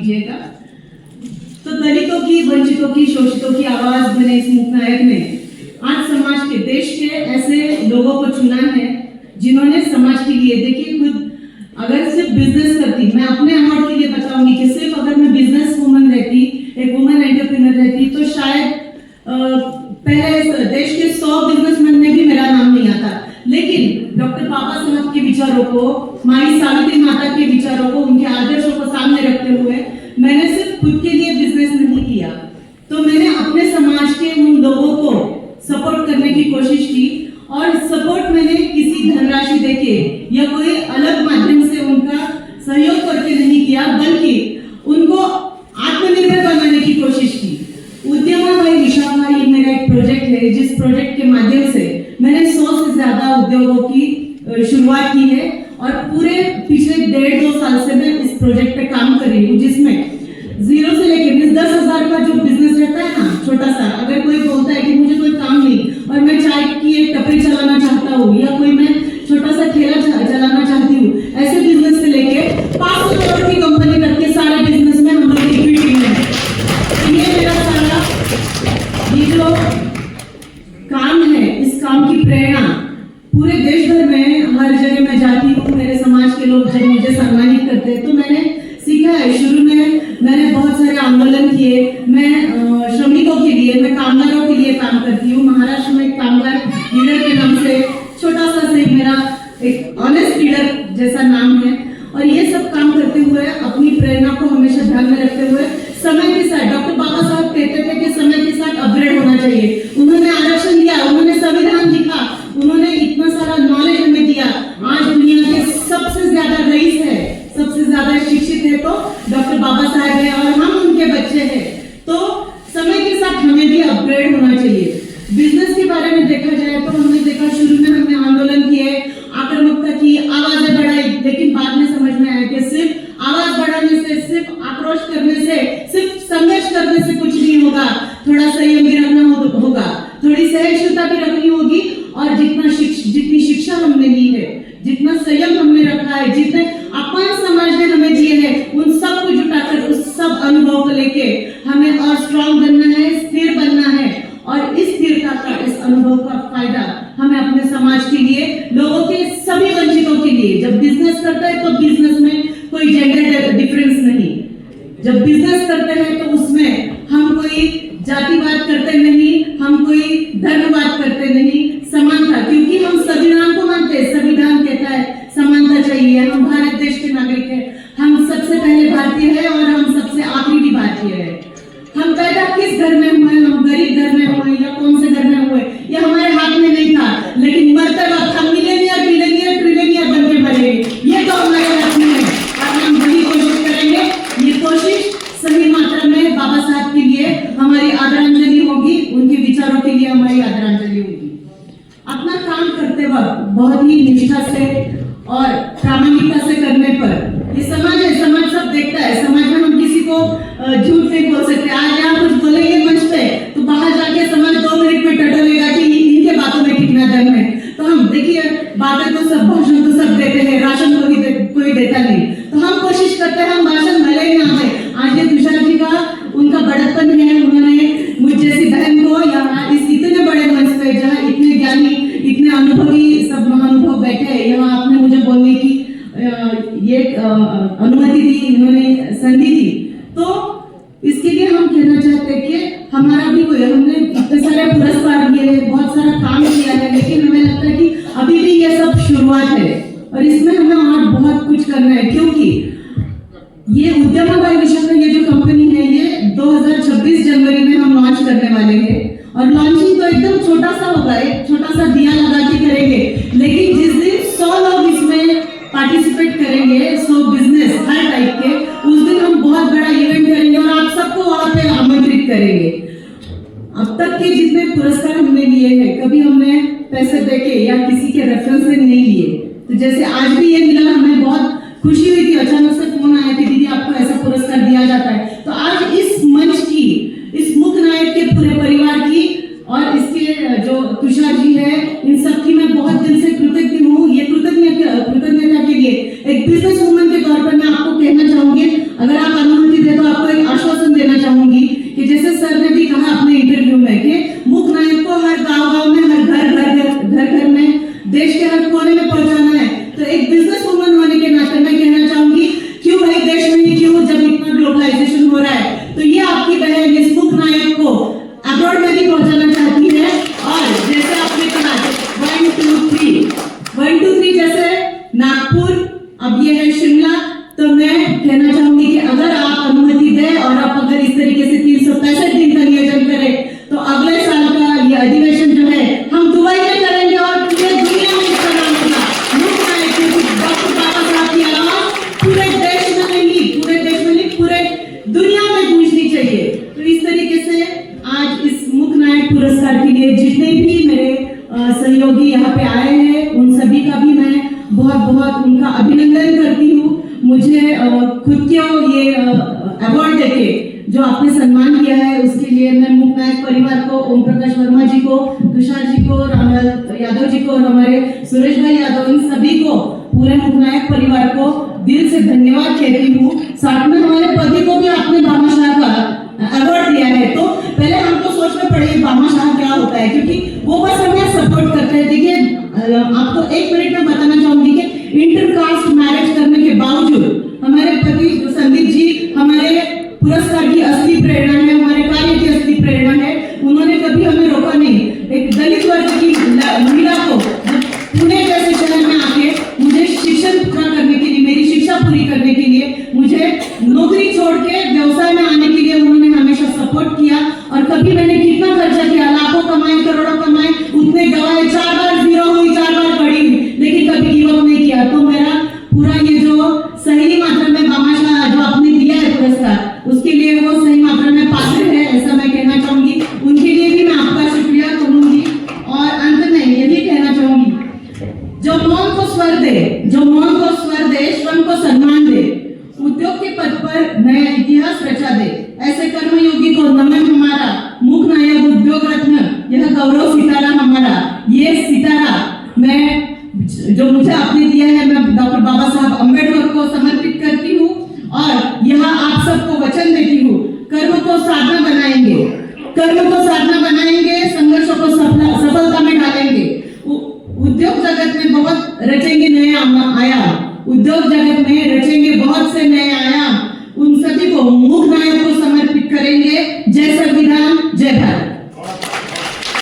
दीजिएगा। तो दलितों की, वंचितों की, शोषितों की आवाज बने इस मुक्त नायक ने आज समाज के, देश के ऐसे लोगों को चुना है जिन्होंने समाज के लिए, देखिए खुद अगर सिर्फ बिजनेस करती, मैं अपने अवार्ड के लिए बताऊंगी कि सिर्फ अगर मैं बिजनेस वुमन रहती, एक वुमन एंटरप्रेन्योर रहती, तो शायद पहले देश के 100 बिजनेसमैन में भी मेरा नाम नहीं आता। लेकिन डॉक्टर बाबा साहब के विचारों को, माई सावित्री माता के विचारों को, उनके आदर्शों को सामने रखते हुए मैंने सिर्फ खुद के लिए बिजनेस नहीं किया, तो मैंने अपने समाज के उन लोगों को सपोर्ट करने की कोशिश की। और सपोर्ट मैंने किसी धनराशि देके या कोई अलग माध्यम से उनका सहयोग करके नहीं किया, बल्कि उनको आत्मनिर्भर बनाने की कोशिश की। उद्यमाबाई विशाखाबाई मेरा एक प्रोजेक्ट है, जिस प्रोजेक्ट के माध्यम से मैंने 100 से ज्यादा उद्योगों की शुरुआत की है और पूरे पिछले 1.5-2 साल से मैं इस प्रोजेक्ट पे काम कर रही हूँ, जिसमें 0 से लेकर 10,000 का जो बिजनेस रहता है ना, छोटा सा, अगर कोई बोलता है कि मुझे कोई काम नहीं और मैं चाय की एक टपरी चलाना चाहता हूँ या कोई मैं छोटा सा ठेला चलाना चाहती हूँ, ऐसे बिजनेस से लेके 500 करोड़ की कंपनी तक के सारे बिजनेस में हम लोग इक्विटी है। ये मेरा सारा ये जो काम है, इस काम की प्रेरणा पूरे देश भर में हर जगह मैं जाती हूँ, मेरे समाज के लोग जब मुझे सम्मानित करते हैं तो मैंने सीखा है। शुरू में मैंने बहुत सारे आंदोलन किए, मैं श्रमिकों के लिए, मैं कामगारों के लिए काम करती हूँ। महाराष्ट्र में कामगार लीडर के नाम से छोटा सा से मेरा एक ऑनेस्ट लीडर जैसा नाम है। और ये सब काम करते हुए अपनी प्रेरणा को हमेशा ध्यान में रखते हुए समय के साथ, डॉक्टर बाबा साहब कहते थे कि समय के साथ अपग्रेड होना चाहिए। उन्होंने आरक्षण दिया, उन्होंने संविधान लिखा, उन्होंने इतना सारा नॉलेज हमें दिया। आज दुनिया के सबसे ज्यादा रईस है, सबसे ज्यादा शिक्षित है तो डॉक्टर बाबा साहब है और हम उनके बच्चे हैं। तो समय के साथ हमें भी अपग्रेड होना चाहिए। बिजनेस के बारे में देखा जाए तो हमने देखा, शुरू में हमने आंदोलन किए, आक्रामकता की, आवाजें बढ़ाई, लेकिन बाद में समझ में आया कि सिर्फ आवाज बढ़ाने से, सिर्फ आक्रोश करने से, सिर्फ संघर्ष करने से कुछ नहीं होगा। थोड़ा संयम भी रखना होगा, थोड़ी सहिष्णुता भी रखनी होगी। और जितनी शिक्षा हमने ली है, जितना संयम हमने रखा है, जितने अपमान समाज ने हमें दिए हैं, उन सब को जुटाकर, उस सब अनुभव को लेके हमें और स्ट्रांग बनना है, स्थिर बनना है। और इस स्थिरता का, इस अनुभव का फायदा हमें अपने समाज के लिए, लोगों के, सभी वंचितों के लिए, जब बिजनेस करते हैं तो बिजनेस में कोई जेंडर डिफरेंस नहीं। जब बिजनेस करते हैं तो उसमें हम कोई जातिवाद करते नहीं, हम कोई धर्मवाद करते नहीं, समानता, क्योंकि हम संविधान को मानते हैं। संविधान कहता है समानता चाहिए। हम भारत देश के नागरिक हैं, हम सबसे पहले भारतीय है और हम सबसे आखिरी भी भारतीय है। हम पैदा किस घर में हुए, हम गरीब घर में हुए या कौन से घर में हुए, ये हमारे हाथ में नहीं था, लेकिन मरते वक्त हम मिलेनियर, बिलियनियर, ट्रिलियनियर बन के मरेंगे, ये तो हमारे हाथ में है। और हम वही कोशिश करेंगे। ये कोशिश सही मात्रा में बाबा साहब के लिए हमारी आदरांजलि होगी, उनके विचारों के लिए हमारी आदरांजलि होगी। अपना काम करते वक्त बहुत ही निष्ठा से और प्रामाणिकता से करने पर, ये समाज है, समाज सब देखता है। समाज में हम किसी को झूठ नहीं बोल सकते। आज यहाँ कुछ बोलेंगे मंच पे तो बाहर जाके समाज 2 मिनट में टटोलेगा कि इनके बातों में कितना दम है। तो हम देखिए, बातें तो सब, भाषण तो सब देते हैं, राशन कोई देता नहीं। तो हम कोशिश करते हैं हम भाषण भले ही ना दें। आज ये तुषार जी का उनका बड़प्पन है, उन्होंने मुझ जैसी बहन को यहाँ इस इतने बड़े मंच पे, जहाँ इतने ज्ञानी, इतने अनुभवी सब महानुभव बैठे हैं, यहाँ आपने मुझे बोलने की ये अनुमति दी, इन्होंने संधि दी। तो इसके लिए हम कहना चाहते हैं कि हमारा भी कोई, हमने इतने सारे पुरस्कार लिए हैं, बहुत सारा काम किया है, लेकिन हमें लगता है कि अभी भी ये सब शुरुआत है और इसमें हमें और बहुत कुछ करना है। क्योंकि ये उद्यमाबाई विशाखा, ये जो कंपनी है, ये 2026 जनवरी में हम लॉन्च करने वाले हैं। और लॉन्चिंग तो एकदम छोटा सा होगा, एक छोटा सा दिया लगा के करेंगे, लेकिन जिस दिन 100 लोग इसमें पार्टिसिपेट करेंगे, 100 बिजनेस हर टाइप के, उस दिन हम बहुत बड़ा इवेंट करेंगे और आप सबको वहां पे आमंत्रित करेंगे। अब तक के जितने पुरस्कार हमने लिए हैं, कभी हमने पैसे देके या किसी के रेफरेंस से नहीं लिए। तो जैसे आज भी ये मिला, हमें बहुत खुशी हुई थी, अचानक से फोन आया कि दीदी आपको ऐसा पुरस्कार दिया जाता है। तो आज इस मंच की, इस मुक्त नायक के पूरे परिवार की और इसके जो तुषार जी है, इन सब की मैं बहुत दिल से कृतज्ञ हूँ। ये कृतज्ञता के लिए एक बिजनेस वुमन के तौर पर मैं आपको कहना चाहूंगी, अगर आप अनुमति पहले तो आपको एक आश्वासन देना चाहूंगी कि जैसे सर ने भी कहा अपने इंटरव्यू में कि मूक नायक को हर गांव में, हर घर में, देश के हर कोने में पहुंचाना है। तो एक बिजनेस वुमन होने के नाते मैं कहना चाहूंगी, क्यों भाई देश में ही क्यों, जब इतना ग्लोबलाइजेशन हो रहा है, तो ये आपकी बहन इस मूक नायक को अब्रॉड में भी पहुंचाना चाहती है। और जैसे आपने कहा 1 2 3 जैसे नागपुर, अब ये है शिमला, तो मैं कहना चाहूंगी कि अगर आप अनुमति दें और आप अगर इस तरीके से 365 दिन का नियोजन करें, तो अगले साल का ये अधिवेशन जो है हम दुबई में करेंगे और पूरे दुनिया में इसका नाम होगा मूक नायक, क्योंकि डॉक्टर बाबा साहब की आवाज पूरे देश में नहीं, पूरे दुनिया में गूंजनी चाहिए। तो इस तरीके से आज इस मूक नायक पुरस्कार के लिए जितने भी मेरे सहयोगी यहाँ पे आए हैं, उन सभी का भी मैं बहुत उनका अभिनंदन करती हूँ। मुझे खुद को ये अवार्ड देके जो आपने सम्मान किया है, उसके लिए मैं मूक नायक परिवार को, ओम प्रकाश वर्मा जी को, तुषार जी को, रामलाल यादव जी को और हमारे सुरेश भाई यादव, इन सभी को, पूरे मूक नायक परिवार को दिल से धन्यवाद कहती हूँ। साथ में हमारे पति को भी आपने भामाशाह का अवार्ड दिया है, तो पहले हमको सोचना पड़ेगा भामाशाह क्या होता है, क्योंकि वो बस हमें सपोर्ट करते हैं। देखिए आपको 1 मिनट में बताना चाहूंगी कि इंटरकास्ट मैरिज करने के बावजूद हमारे पति संदीप जी हमारे पुरस्कार की असली प्रेरणा है, हमारे कार्य की असली प्रेरणा है। उन्होंने कभी हमें रोका नहीं। एक दलित वर्ग की महिला को पुणे जैसे शहर में आके मुझे शिक्षण पूरा करने के लिए, मेरी शिक्षा पूरी करने के लिए, मुझे नौकरी छोड़ के व्यवसाय में आने के लिए उन्होंने हमेशा सपोर्ट किया। और कभी मैंने कितना खर्चा किया, लाखों कमाए, करोड़ों कमाए, उतने गवाए, 4 बार जीरो हुई, 4 बार बढ़ी, लेकिन कभी गिव अप नहीं किया। तो मेरा पूरा ये जो सही मात्रा में भामाशाह जो आपने दिया है पुरस्कार, उसके लिए वो सही मात्रा में पात्र है, ऐसा मैं कहना चाहूंगी। उनके लिए भी मैं आपका शुक्रिया करूंगी। और अंत में ये भी कहना चाहूंगी, जो मौन को स्वर दे, श्रम को सम्मान दे, उद्योग के पद पर नया इतिहास रचा दे, ऐसे कर्मयोगी को नमन हमारा, मूक नायक उद्योग रत्न, यह गौरव सितारा हमारा। ये सितारा मैं जो मुझे आपने दिया है, मैं डॉक्टर बाबा साहब अम्बेडकर को समर्पित करती हूँ। और यहाँ आप सबको वचन देती हूँ, कर्म को साधना बनाएंगे, संघर्षों को सफलता में ढालेंगे। उद्योग जगत में बहुत रचेंगे नए आयाम, उद्योग जगत में रचेंगे बहुत से नए आयाम।